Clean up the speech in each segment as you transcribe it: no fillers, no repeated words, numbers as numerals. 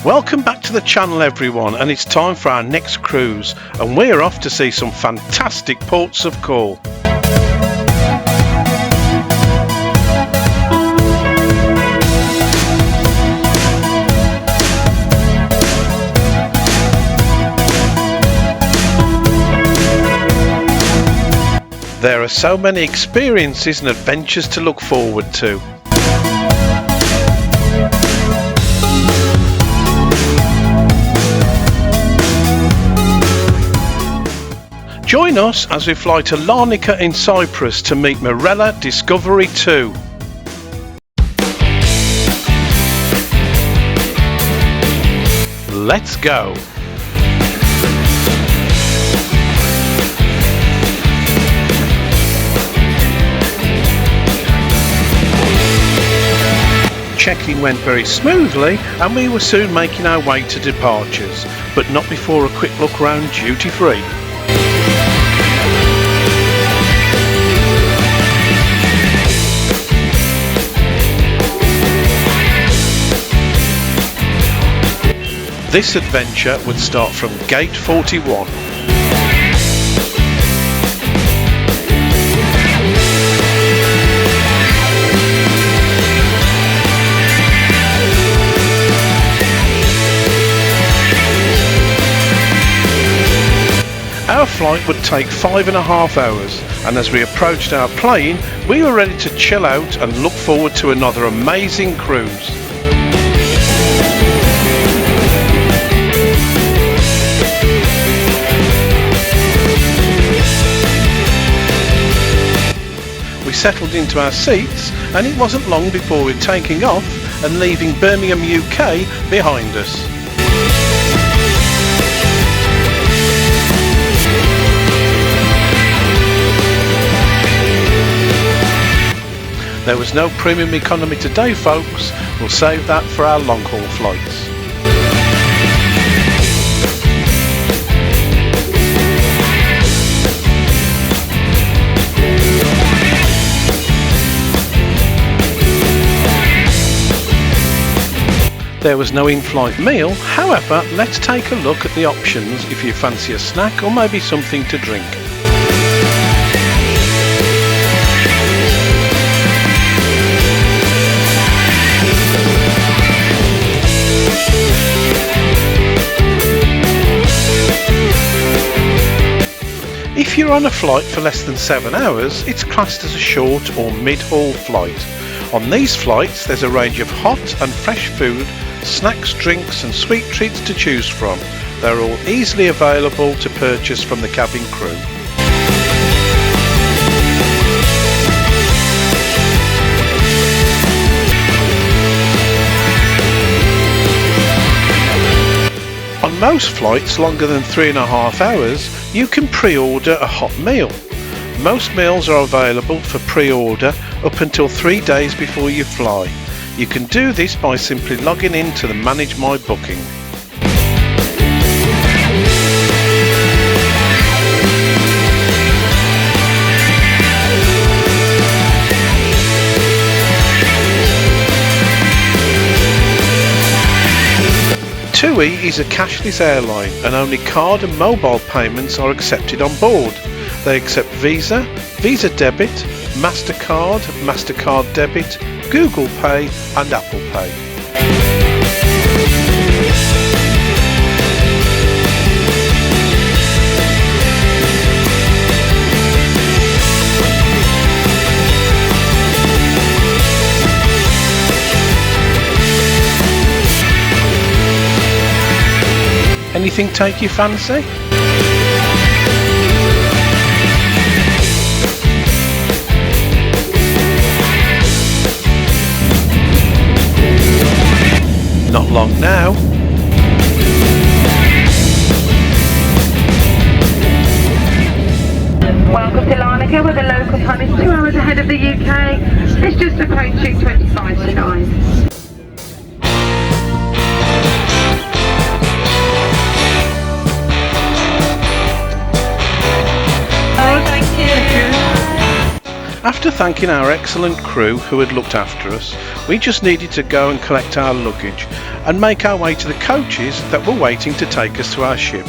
Welcome back to the channel everyone, and it's time for our next cruise, and we're off to see some fantastic ports of call. There are so many experiences and adventures to look forward to. Join us as we fly to Larnaca in Cyprus to meet Marella Discovery2. Let's go! Check-in went very smoothly and we were soon making our way to departures, but not before a quick look round duty free. This adventure would start from Gate 41. Our flight would take 5.5 hours, and as we approached our plane, we were ready to chill out and look forward to another amazing cruise. We settled into our seats, and it wasn't long before we were taking off and leaving Birmingham UK behind us. There was no premium economy today, folks. We'll save that for our long haul flights. There was no in-flight meal, however, let's take a look at the options if you fancy a snack or maybe something to drink. If you're on a flight for less than 7 hours, it's classed as a short or mid-haul flight. On these flights, there's a range of hot and fresh food, snacks, drinks and sweet treats to choose from. They're all easily available to purchase from the cabin crew. On most flights longer than 3.5 hours, you can pre-order a hot meal. Most meals are available for pre-order up until 3 days before you fly. You can do this by simply logging in to the Manage My Booking. TUI is a cashless airline and only card and mobile payments are accepted on board. They accept Visa, Visa Debit, MasterCard, MasterCard Debit, Google Pay and Apple Pay. Anything take your fancy? Not long now. Welcome to Larnaca, where the local time is 2 hours ahead of the UK. It's just approaching 25 to 9. After After thanking our excellent crew who had looked after us, we just needed to go and collect our luggage and make our way to the coaches that were waiting to take us to our ship.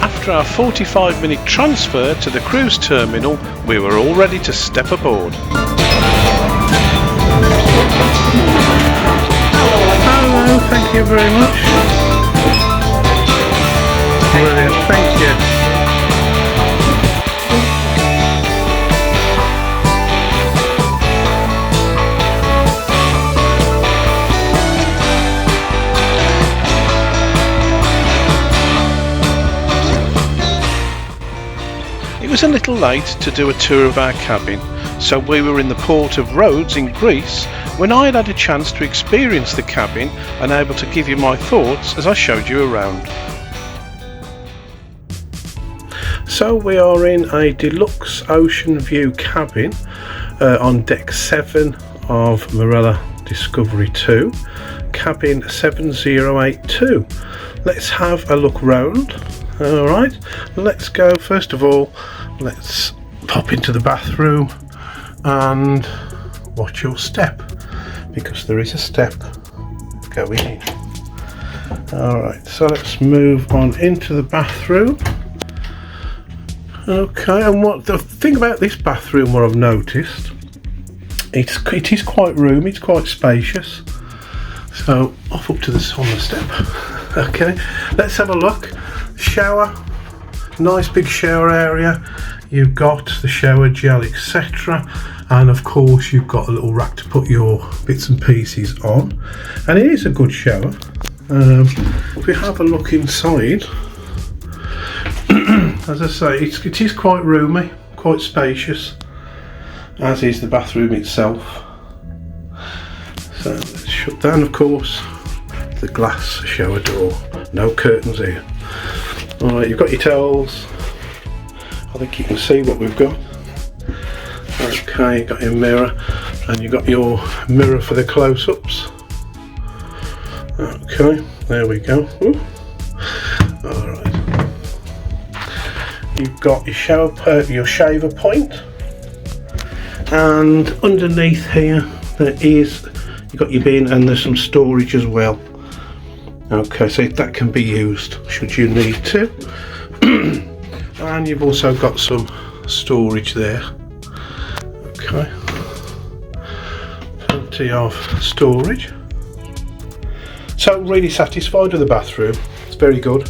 After our 45-minute transfer to the cruise terminal, we were all ready to step aboard. Hello, thank you very much. Brilliant, thank you. It was a little late to do a tour of our cabin, so we were in the port of Rhodes in Greece when I had a chance to experience the cabin and able to give you my thoughts as I showed you around. So we are in a deluxe ocean view cabin on deck 7 of Marella Discovery2, cabin 7082. Let's have a look round. Alright, let's go. First of all, let's pop into the bathroom and watch your step, because there is a step going in. Alright, so let's move on into the bathroom. Okay, and what the thing about this bathroom, what I've noticed, it is quite roomy, it's quite spacious. So off up to this on the step. Okay, let's have a look. Shower, nice big shower area. You've got the shower gel, etc., and of course you've got a little rack to put your bits and pieces on, and it is a good shower. If we have a look inside, as I say, it is quite roomy, quite spacious, as is the bathroom itself. So let's shut down, of course, the glass shower door. No curtains here. Alright, you've got your towels. I think you can see what we've got. Okay, you've got your mirror, and you've got your mirror for the close-ups. Okay, there we go. Alright. You've got your shaver point, and underneath here you've got your bin, and there's some storage as well. Okay, so that can be used should you need to. And you've also got some storage there. Okay, plenty of storage. So really satisfied with the bathroom, it's very good.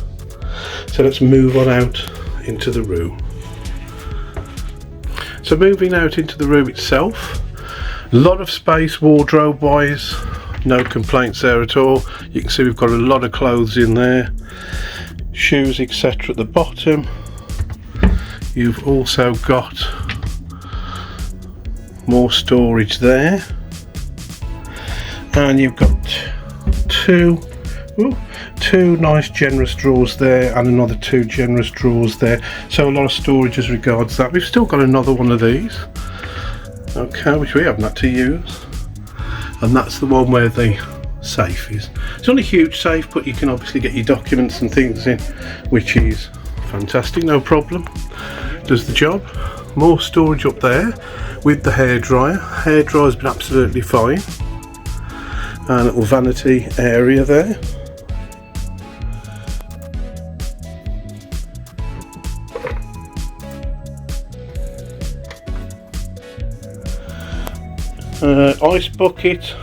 So let's move on out into the room. So moving out into the room itself, a lot of space wardrobe wise. No complaints there at all. You can see we've got a lot of clothes in there, shoes, etc. at the bottom. You've also got more storage there, and you've got two nice generous drawers there, and another 2 generous drawers there. So a lot of storage as regards that. We've still got another one of these, okay, which we haven't had to use. And that's the one where the safe is. It's not a huge safe, but you can obviously get your documents and things in, which is fantastic, no problem. Does the job. More storage up there with the hairdryer. Hairdryer's been absolutely fine. And a little vanity area there. Ice bucket.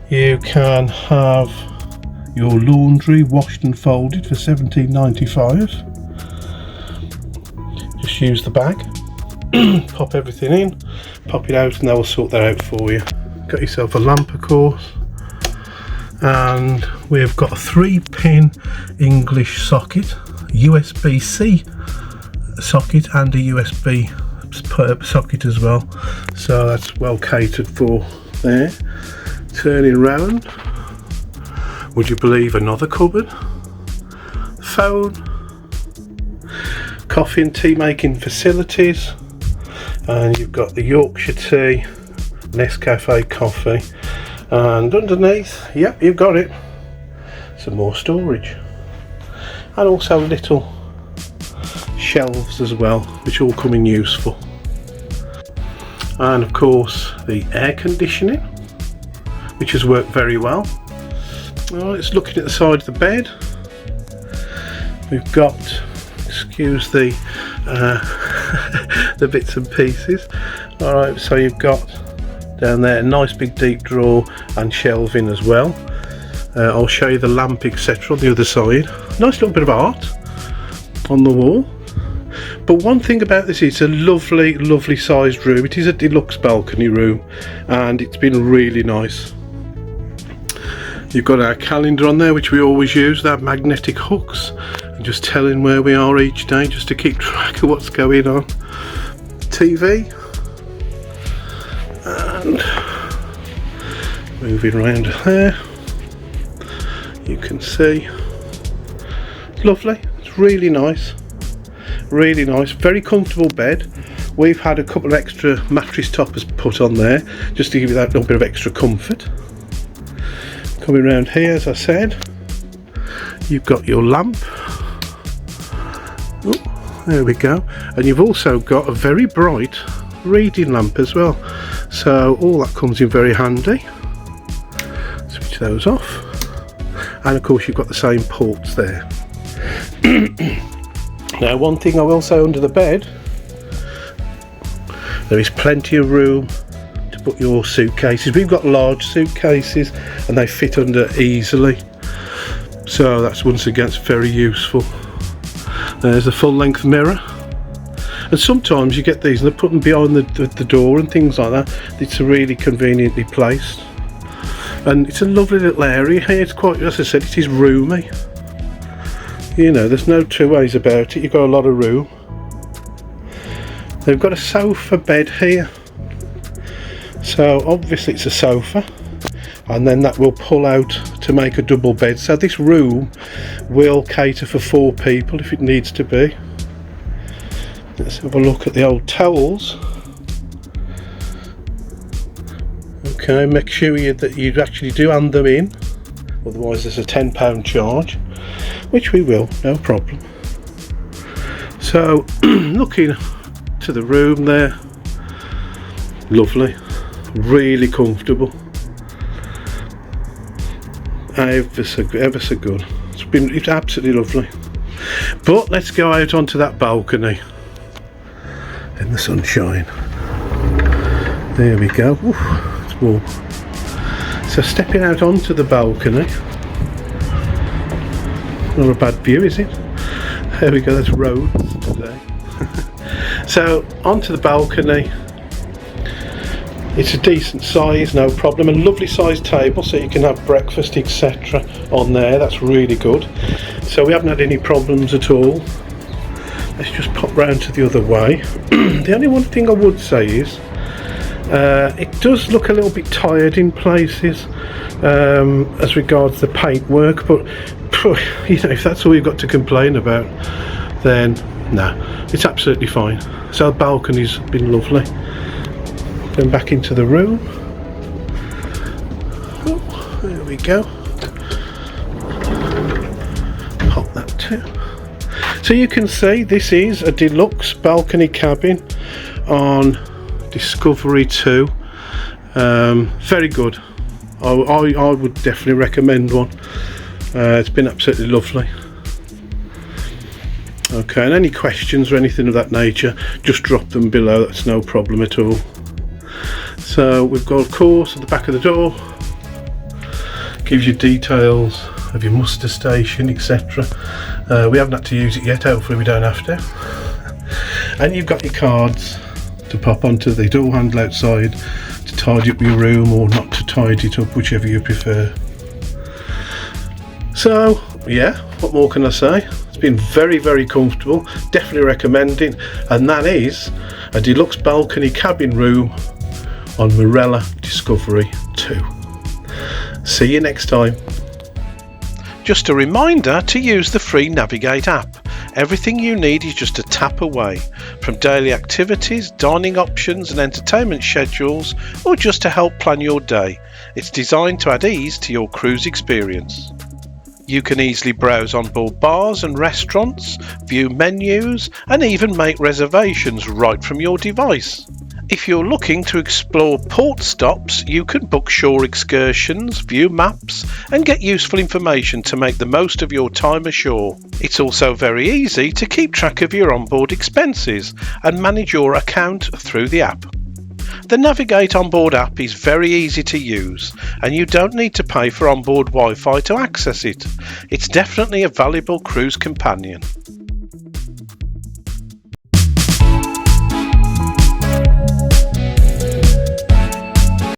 You can have your laundry washed and folded for £17.95. Just use the bag, pop everything in, pop it out, and they will sort that out for you. Got yourself a lamp, of course, and we've got a 3-pin English socket, USB-C socket, and a USB socket as well, so that's well catered for there. Turning round, would you believe, another cupboard, phone, coffee and tea making facilities, and you've got the Yorkshire tea, Nescafe coffee, and underneath, yep, you've got it, some some more storage, and also little shelves as well, which all come in useful. And of course the air conditioning, which has worked very well. Alright, it's looking at the side of the bed. We've got, excuse the the bits and pieces. Alright, so you've got down there a nice big deep drawer and shelving as well. I'll show you the lamp etc on the other side. Nice little bit of art on the wall. But one thing about this, it's a lovely sized room. It is a deluxe balcony room and it's been really nice. You've got our calendar on there, which we always use, that magnetic hooks, and just telling where we are each day just to keep track of what's going on. TV, and moving around there, you can see, lovely, it's really nice, very comfortable bed. We've had a couple of extra mattress toppers put on there just to give you that little bit of extra comfort. Coming around here, as I said, you've got your lamp. Oh, there we go. And you've also got a very bright reading lamp as well. So all that comes in very handy. Switch those off. And of course you've got the same ports there. Now one thing I will say, under the bed there is plenty of room to put your suitcases. We've got large suitcases and they fit under easily, so that's once again very useful. There's a full length mirror, and sometimes you get these and they put them behind the door and things like that. It's really conveniently placed, and it's a lovely little area here. It's quite, as I said, it is roomy. You know, there's no two ways about it. You've got a lot of room. They've got a sofa bed here, so obviously it's a sofa, and then that will pull out to make a double bed. So this room will cater for 4 people if it needs to be. Let's have a look at the old towels. Okay, make sure that you actually do hand them in, otherwise there's a £10 charge, which we will, no problem. So looking to the room there, lovely, really comfortable, ever so good. It's absolutely lovely. But let's go out onto that balcony in the sunshine. There we go. Oof, it's warm. So stepping out onto the balcony, not a bad view, is it? There we go, that's roads today. So onto the balcony, it's a decent size, no problem. A lovely sized table so you can have breakfast etc on there. That's really good. So we haven't had any problems at all. Let's just pop round to the other way. The only one thing I would say is it does look a little bit tired in places as regards the paintwork, but you know, if that's all you've got to complain about, then no, it's absolutely fine. So the balcony's been lovely. Going back into the room. Oh, there we go. Pop that too. So you can see this is a deluxe balcony cabin on Discovery2. Very good. I would definitely recommend one. It's been absolutely lovely. Okay, and any questions or anything of that nature, just drop them below, that's no problem at all. So we've got, of course, at the back of the door, gives you details of your muster station etc. We haven't had to use it yet, hopefully we don't have to. And you've got your cards to pop onto the door handle outside to tidy up your room, or not to tidy it up, whichever you prefer. So yeah, what more can I say? It's been very comfortable, definitely recommending, and that is a deluxe balcony cabin room on Marella Discovery 2. See you next time. Just a reminder to use the free Navigate app. Everything you need is just a tap away, from daily activities, dining options and entertainment schedules, or just to help plan your day. It's designed to add ease to your cruise experience. You can easily browse onboard bars and restaurants, view menus, and even make reservations right from your device. If you're looking to explore port stops, you can book shore excursions, view maps, and get useful information to make the most of your time ashore. It's also very easy to keep track of your onboard expenses and manage your account through the app. The Navigate Onboard app is very easy to use, and you don't need to pay for onboard Wi-Fi to access it. It's definitely a valuable cruise companion.